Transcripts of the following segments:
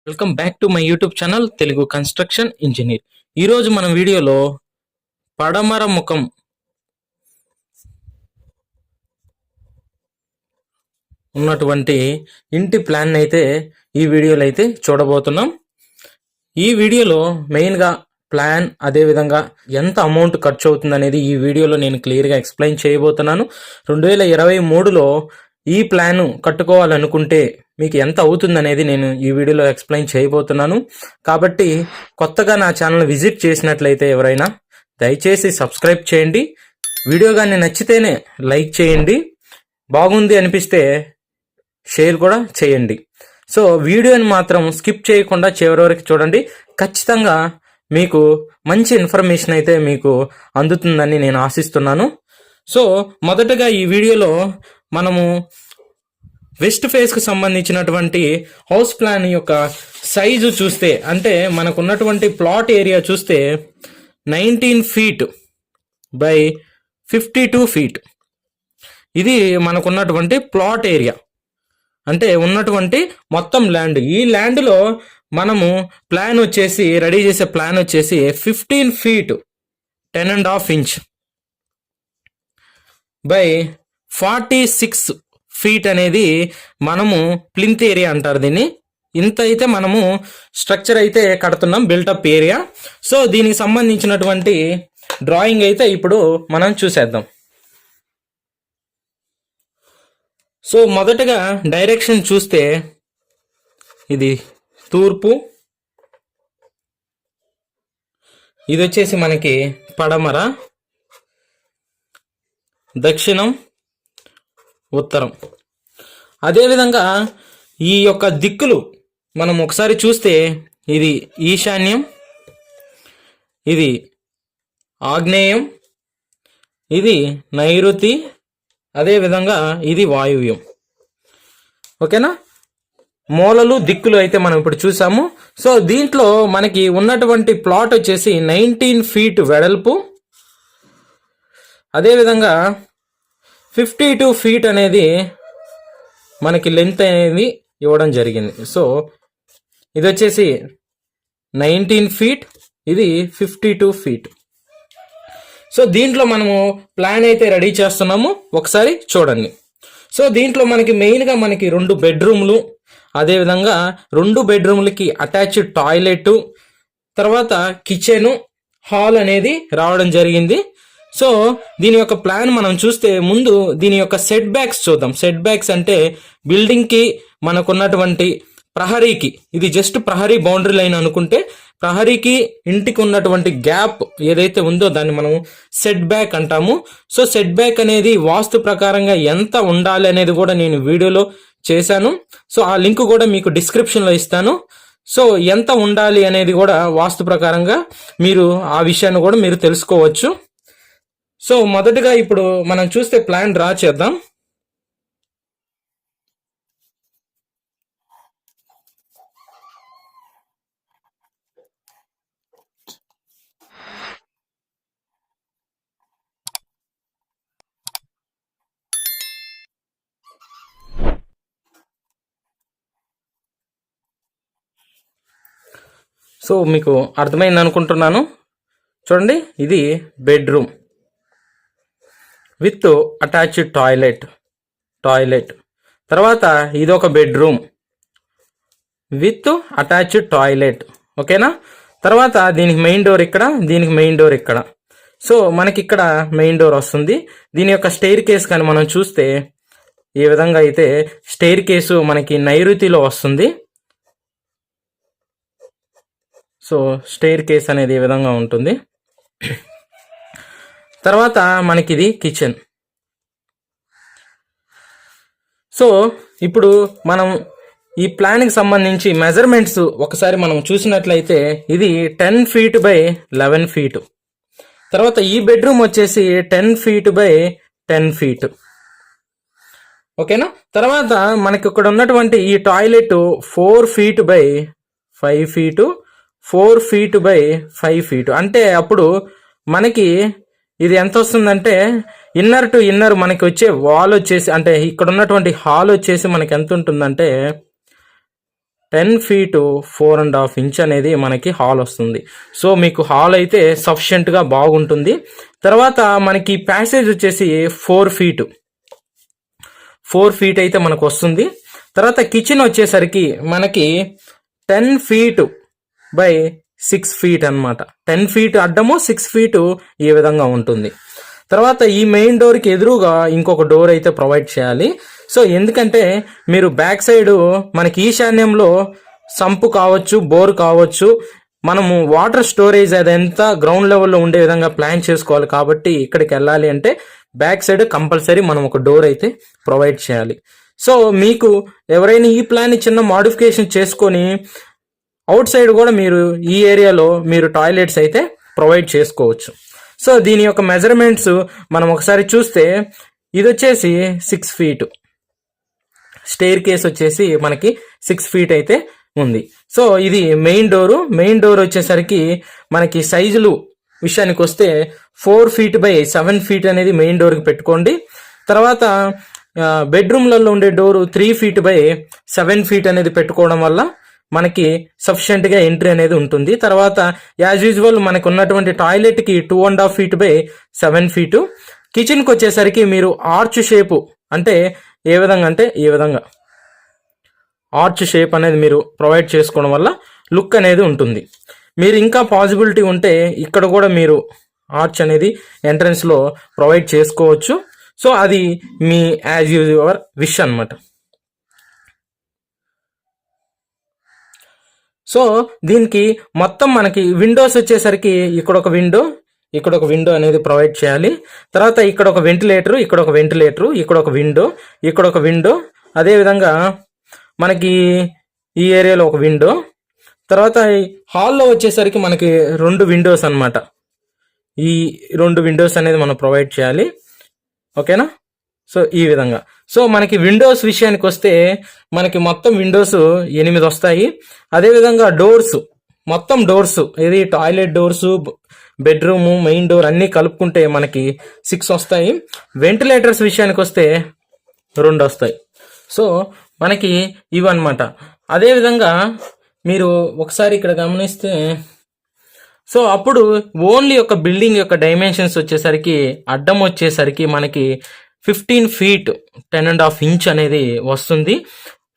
Welcome back to my YouTube channel Telugu construction engineer. ఈరోజు మనం వీడియోలో పడమర ముఖం ఉన్నటువంటి ఇంటి ప్లాన్ అయితే ఈ వీడియోలో అయితే చూడబోతున్నాం. ఈ వీడియోలో మెయిన్గా ప్లాన్, అదేవిధంగా ఎంత అమౌంట్ ఖర్చు అవుతుంది అనేది ఈ వీడియోలో నేను క్లియర్గా ఎక్స్ప్లెయిన్ చేయబోతున్నాను. 2023లో ఈ ప్లాన్ కట్టుకోవాలనుకుంటే మీకు ఎంత అవుతుంది అనేది నేను ఈ వీడియోలో ఎక్స్ప్లెయిన్ చేయబోతున్నాను. కాబట్టి కొత్తగా నా ఛానల్ విజిట్ చేసినట్లయితే ఎవరైనా దయచేసి సబ్స్క్రైబ్ చేయండి. వీడియో కానీ నచ్చితేనే లైక్ చేయండి, బాగుంది అనిపిస్తే షేర్ కూడా చేయండి. సో వీడియోని మాత్రం స్కిప్ చేయకుండా చివరి వరకు చూడండి. ఖచ్చితంగా మీకు మంచి ఇన్ఫర్మేషన్ అయితే మీకు అందుతుందని నేను ఆశిస్తున్నాను. సో మొదటగా ఈ వీడియోలో మనము వెస్ట్ ఫేస్కి సంబంధించినటువంటి హౌస్ ప్లాన్ యొక్క సైజు చూస్తే, అంటే మనకున్నటువంటి ప్లాట్ ఏరియా చూస్తే 19 ఫీట్ బై 52 ఫీట్. ఇది మనకున్నటువంటి ప్లాట్ ఏరియా, అంటే ఉన్నటువంటి మొత్తం ల్యాండ్. ఈ ల్యాండ్లో మనము ప్లాన్ వచ్చేసి రెడీ చేసే ప్లాన్ వచ్చేసి 15 ఫీట్ 10.5 ఇంచ్ బై 46 ఫీట్ అనేది మనము ప్లింత్ ఏరియా అంటారు దీన్ని. ఇంత అయితే మనము స్ట్రక్చర్ అయితే కడుతున్నాం, బిల్టప్ ఏరియా. సో దీనికి సంబంధించినటువంటి డ్రాయింగ్ అయితే ఇప్పుడు మనం చూసేద్దాం. సో మొదటగా డైరెక్షన్ చూస్తే ఇది తూర్పు, ఇది వచ్చేసి మనకి పడమర, దక్షిణం, ఉత్తరం. అదేవిధంగా ఈ యొక్క దిక్కులు మనం ఒకసారి చూస్తే ఇది ఈశాన్యం, ఇది ఆగ్నేయం, ఇది నైరుతి, అదేవిధంగా ఇది వాయువ్యం. ఓకేనా? మూలలు, దిక్కులు అయితే మనం ఇప్పుడు చూసాము. సో దీంట్లో మనకి ఉన్నటువంటి ప్లాట్ వచ్చేసి 19 ఫీట్ వెడల్పు, అదేవిధంగా 52 ఫీట్ అనేది మనకి లెంత్ అనేది ఇవ్వడం జరిగింది. సో ఇది వచ్చేసి 19 ఫీట్, ఇది 52 ఫీట్. సో దీంట్లో మనము ప్లాన్ అయితే రెడీ చేస్తున్నాము, ఒకసారి చూడండి. సో దీంట్లో మనకి మెయిన్గా మనకి 2 బెడ్రూమ్లు, అదేవిధంగా 2 బెడ్రూమ్లకి అటాచ్డ్ టాయిలెట్, తర్వాత కిచెను, హాల్ అనేది రావడం జరిగింది. సో దీని యొక్క ప్లాన్ మనం చూస్తే ముందు దీని యొక్క సెట్ బ్యాక్స్ చూద్దాం. సెట్ బ్యాక్స్ అంటే బిల్డింగ్కి మనకున్నటువంటి ప్రహరీకి, ఇది జస్ట్ ప్రహరీ బౌండరీ లైన్ అనుకుంటే, ప్రహరీకి ఇంటికి ఉన్నటువంటి గ్యాప్ ఏదైతే ఉందో దాన్ని మనం సెట్ బ్యాక్ అంటాము. సో సెట్ బ్యాక్ అనేది వాస్తు ప్రకారంగా ఎంత ఉండాలి అనేది కూడా నేను వీడియోలో చేశాను. సో ఆ లింక్ కూడా మీకు డిస్క్రిప్షన్లో ఇస్తాను. సో ఎంత ఉండాలి అనేది కూడా వాస్తు ప్రకారంగా మీరు ఆ విషయాన్ని కూడా మీరు తెలుసుకోవచ్చు. సో మొదటగా ఇప్పుడు మనం చూస్తే ప్లాన్ డ్రా చేద్దాం. సో మీకు అర్థమైంది అనుకుంటున్నాను. చూడండి, ఇది బెడ్రూమ్ విత్ అటాచ్డ్ టాయిలెట్. తర్వాత ఇదొక బెడ్రూమ్ విత్ అటాచ్డ్ టాయిలెట్. ఓకేనా? తర్వాత దీనికి మెయిన్ డోర్ ఇక్కడ, దీనికి మెయిన్ డోర్ ఇక్కడ. సో మనకి ఇక్కడ మెయిన్ డోర్ వస్తుంది. దీని యొక్క స్టెయిర్ కేస్ కానీ మనం చూస్తే ఈ విధంగా అయితే స్టెయిర్ కేసు మనకి నైరుతిలో వస్తుంది. సో స్టెయిర్ కేస్ అనేది ఈ విధంగా ఉంటుంది. తర్వాత మనకి ఇది కిచెన్. సో ఇప్పుడు మనం ఈ ప్లాన్కి సంబంధించి మెజర్మెంట్స్ ఒకసారి మనం చూసినట్లయితే ఇది 10 ఫీట్ బై 11 ఫీట్. తర్వాత ఈ బెడ్రూమ్ వచ్చేసి 10 ఫీట్ బై 10 ఫీట్. ఓకేనా? తర్వాత మనకి ఇక్కడ ఉన్నటువంటి ఈ toilet 4 feet by 5 feet, 4 feet by 5 feet. అంటే అప్పుడు మనకి ఇది ఎంత వస్తుందంటే ఇన్నర్ టు ఇన్నర్ మనకి వచ్చే వాల్ వచ్చేసి, అంటే ఇక్కడ ఉన్నటువంటి హాల్ వచ్చేసి మనకి ఎంత ఉంటుందంటే 10 feet 4.5 inch అనేది మనకి హాల్ వస్తుంది. సో మీకు హాల్ అయితే సఫిషియెంట్గా బాగుంటుంది. తర్వాత మనకి ప్యాసేజ్ వచ్చేసి 4 feet అయితే మనకు వస్తుంది. తర్వాత కిచెన్ వచ్చేసరికి మనకి 10 feet by 6 feet అనమాట. 10 feet అడ్డము, 6 feet ఈ విధంగా ఉంటుంది. తర్వాత ఈ మెయిన్ డోర్కి ఎదురుగా ఇంకొక డోర్ అయితే ప్రొవైడ్ చేయాలి. సో ఎందుకంటే మీరు బ్యాక్ సైడ్ మనకి ఈశాన్యంలో సంపు కావచ్చు, బోర్ కావచ్చు, మనము వాటర్ స్టోరేజ్ అదంతా గ్రౌండ్ లెవెల్లో ఉండే విధంగా ప్లాన్ చేసుకోవాలి. కాబట్టి ఇక్కడికి వెళ్ళాలి అంటే బ్యాక్ సైడ్ కంపల్సరీ మనం ఒక డోర్ అయితే ప్రొవైడ్ చేయాలి. సో మీకు ఎవరైనా ఈ ప్లాన్ చిన్న మోడిఫికేషన్ చేసుకొని అవుట్ సైడ్ కూడా మీరు ఈ ఏరియాలో మీరు టాయిలెట్స్ అయితే ప్రొవైడ్ చేసుకోవచ్చు. సో దీని యొక్క మెజర్మెంట్స్ మనం ఒకసారి చూస్తే ఇది వచ్చేసి 6 feet, స్టెయిర్ కేస్ వచ్చేసి మనకి 6 feet అయితే ఉంది. సో ఇది మెయిన్ డోర్ వచ్చేసరికి మనకి సైజులు విషయానికి వస్తే 4 feet by 7 feet అనేది మెయిన్ డోర్కి పెట్టుకోండి. తర్వాత బెడ్రూమ్లలో ఉండే డోరు 3 feet by 7 feet అనేది పెట్టుకోవడం వల్ల మనకి సఫిషియెంట్గా ఎంట్రీ అనేది ఉంటుంది. తర్వాత యాజ్ యూజువల్ మనకు ఉన్నటువంటి టాయిలెట్కి 2.5 feet by 7 feet. కిచెన్కి వచ్చేసరికి మీరు ఆర్చ్ షేపు అంటే ఏ విధంగా అంటే ఈ విధంగా ఆర్చ్ షేప్ అనేది మీరు ప్రొవైడ్ చేసుకోవడం వల్ల లుక్ అనేది ఉంటుంది. మీరు ఇంకా పాసిబిలిటీ ఉంటే ఇక్కడ కూడా మీరు ఆర్చ్ అనేది ఎంట్రన్స్లో ప్రొవైడ్ చేసుకోవచ్చు. సో అది మీ యాజ్ యూజువల్ విష్ అనమాట. సో దీనికి మొత్తం మనకి విండోస్ వచ్చేసరికి ఇక్కడ ఒక విండో అనేది ప్రొవైడ్ చేయాలి. తర్వాత ఇక్కడ ఒక వెంటిలేటర్, ఇక్కడ ఒక విండో, అదేవిధంగా మనకి ఈ ఏరియాలో ఒక విండో. తర్వాత హాల్లో వచ్చేసరికి మనకి 2 విండోస్ అనమాట. ఈ 2 విండోస్ అనేది మనం ప్రొవైడ్ చేయాలి. ఓకేనా? సో ఈ విధంగా. సో మనకి విండోస్ విషయానికి వస్తే మనకి మొత్తం విండోస్ 8 వస్తాయి. అదేవిధంగా మొత్తం డోర్స్ ఇది toilet doors, bedroom, main door అన్నీ కలుపుకుంటే మనకి 6 వస్తాయి. వెంటిలేటర్స్ విషయానికి వస్తే 2 వస్తాయి. సో మనకి ఇవన్నమాట. అదేవిధంగా మీరు ఒకసారి ఇక్కడ గమనిస్తే సో అప్పుడు ఓన్లీ ఒక బిల్డింగ్ యొక్క డైమెన్షన్స్ వచ్చేసరికి అడ్డం వచ్చేసరికి మనకి 15 feet 10.5 inch అనేది వస్తుంది.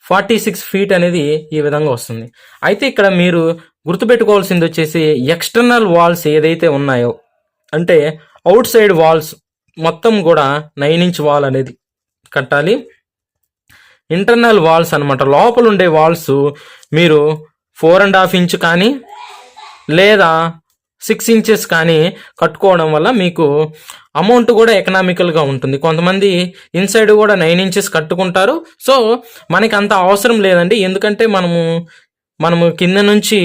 46 feet అనేది ఈ విధంగా వస్తుంది. అయితే ఇక్కడ మీరు గుర్తుపెట్టుకోవాల్సింది వచ్చేసి ఎక్స్టర్నల్ వాల్స్ ఏదైతే ఉన్నాయో అంటే అవుట్ సైడ్ వాల్స్ మొత్తం కూడా 9 inch వాల్ అనేది కట్టాలి. ఇంటర్నల్ వాల్స్ అనమాట, లోపల ఉండే వాల్స్ మీరు 4.5 inch కానీ లేదా 6 inches కానీ కట్టుకోవడం వల్ల మీకు అమౌంట్ కూడా ఎకనామికల్గా ఉంటుంది. కొంతమంది ఇన్సైడ్ కూడా 9 inches కట్టుకుంటారు. సో మనకి అంత అవసరం లేదండి, ఎందుకంటే మనము కింద నుంచి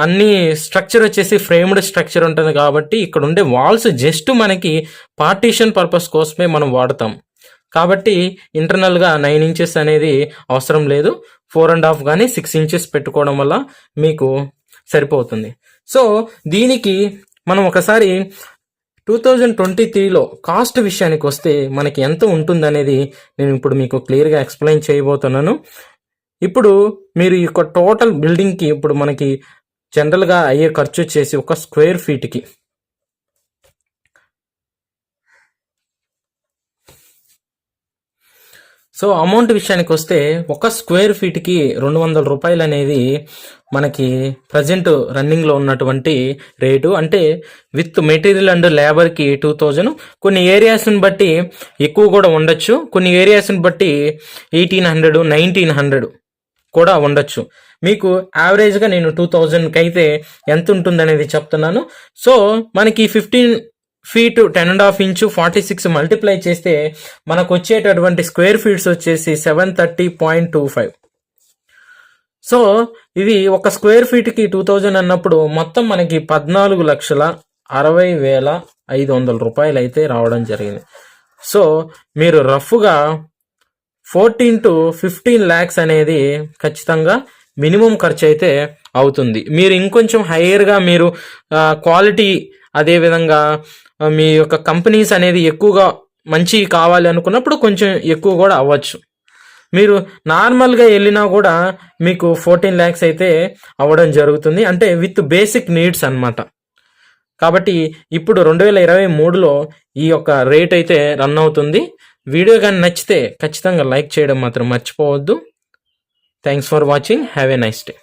అన్ని స్ట్రక్చర్ వచ్చేసి ఫ్రేమ్డ్ స్ట్రక్చర్ ఉంటుంది కాబట్టి ఇక్కడ ఉండే వాల్స్ జస్ట్ మనకి పార్టీషన్ పర్పస్ కోసమే మనం వాడతాం. కాబట్టి ఇంటర్నల్గా 9 inches అనేది అవసరం లేదు. 4.5 కానీ 6 inches పెట్టుకోవడం వల్ల మీకు సరిపోతుంది. సో దీనికి మనం ఒకసారి 2023లో కాస్ట్ విషయానికి వస్తే మనకి ఎంత ఉంటుందనేది నేను ఇప్పుడు మీకు క్లియర్గా ఎక్స్ప్లెయిన్ చేయబోతున్నాను. ఇప్పుడు మీరు ఈ టోటల్ బిల్డింగ్కి ఇప్పుడు మనకి జనరల్గా అయ్యే ఖర్చు వచ్చేసి ఒక స్క్వేర్ ఫీట్కి సో అమౌంట్ విషయానికి వస్తే ఒక స్క్వేర్ ఫీట్కి 200 రూపాయలు అనేది మనకి ప్రజెంట్ రన్నింగ్లో ఉన్నటువంటి రేటు. అంటే విత్ మెటీరియల్ అండ్ లేబర్కి 2000. కొన్ని ఏరియాస్ని బట్టి ఎక్కువ కూడా ఉండొచ్చు, కొన్ని ఏరియాస్ని బట్టి 1800 1900 కూడా ఉండొచ్చు. మీకు యావరేజ్గా నేను 2000కి అయితే ఎంత ఉంటుందనేది చెప్తున్నాను. సో మనకి 15 feet 10.5 inch 46 మల్టిప్లై చేస్తే మనకు వచ్చేటటువంటి స్క్వేర్ ఫీట్స్ వచ్చేసి 730.25. సో ఇది ఒక స్క్వేర్ ఫీట్కి 2000 అన్నప్పుడు మొత్తం మనకి 14,60,500 రూపాయలు అయితే రావడం జరిగింది. సో మీరు రఫ్గా 14 to 15 lakhs అనేది ఖచ్చితంగా మినిమం ఖర్చు అయితే అవుతుంది. మీరు ఇంకొంచెం హైయర్గా మీరు క్వాలిటీ అదేవిధంగా మీ యొక్క కంపెనీస్ అనేది ఎక్కువగా మంచి కావాలి అనుకున్నప్పుడు కొంచెం ఎక్కువ కూడా అవ్వచ్చు. మీరు నార్మల్గా వెళ్ళినా కూడా మీకు 14 lakhs అయితే అవ్వడం జరుగుతుంది, అంటే విత్ బేసిక్ నీడ్స్ అన్నమాట. కాబట్టి ఇప్పుడు 2023లో ఈ యొక్క రేట్ అయితే రన్ అవుతుంది. వీడియో కానీ నచ్చితే ఖచ్చితంగా లైక్ చేయడం మాత్రం మర్చిపోవద్దు. Thanks for watching. Have a nice day.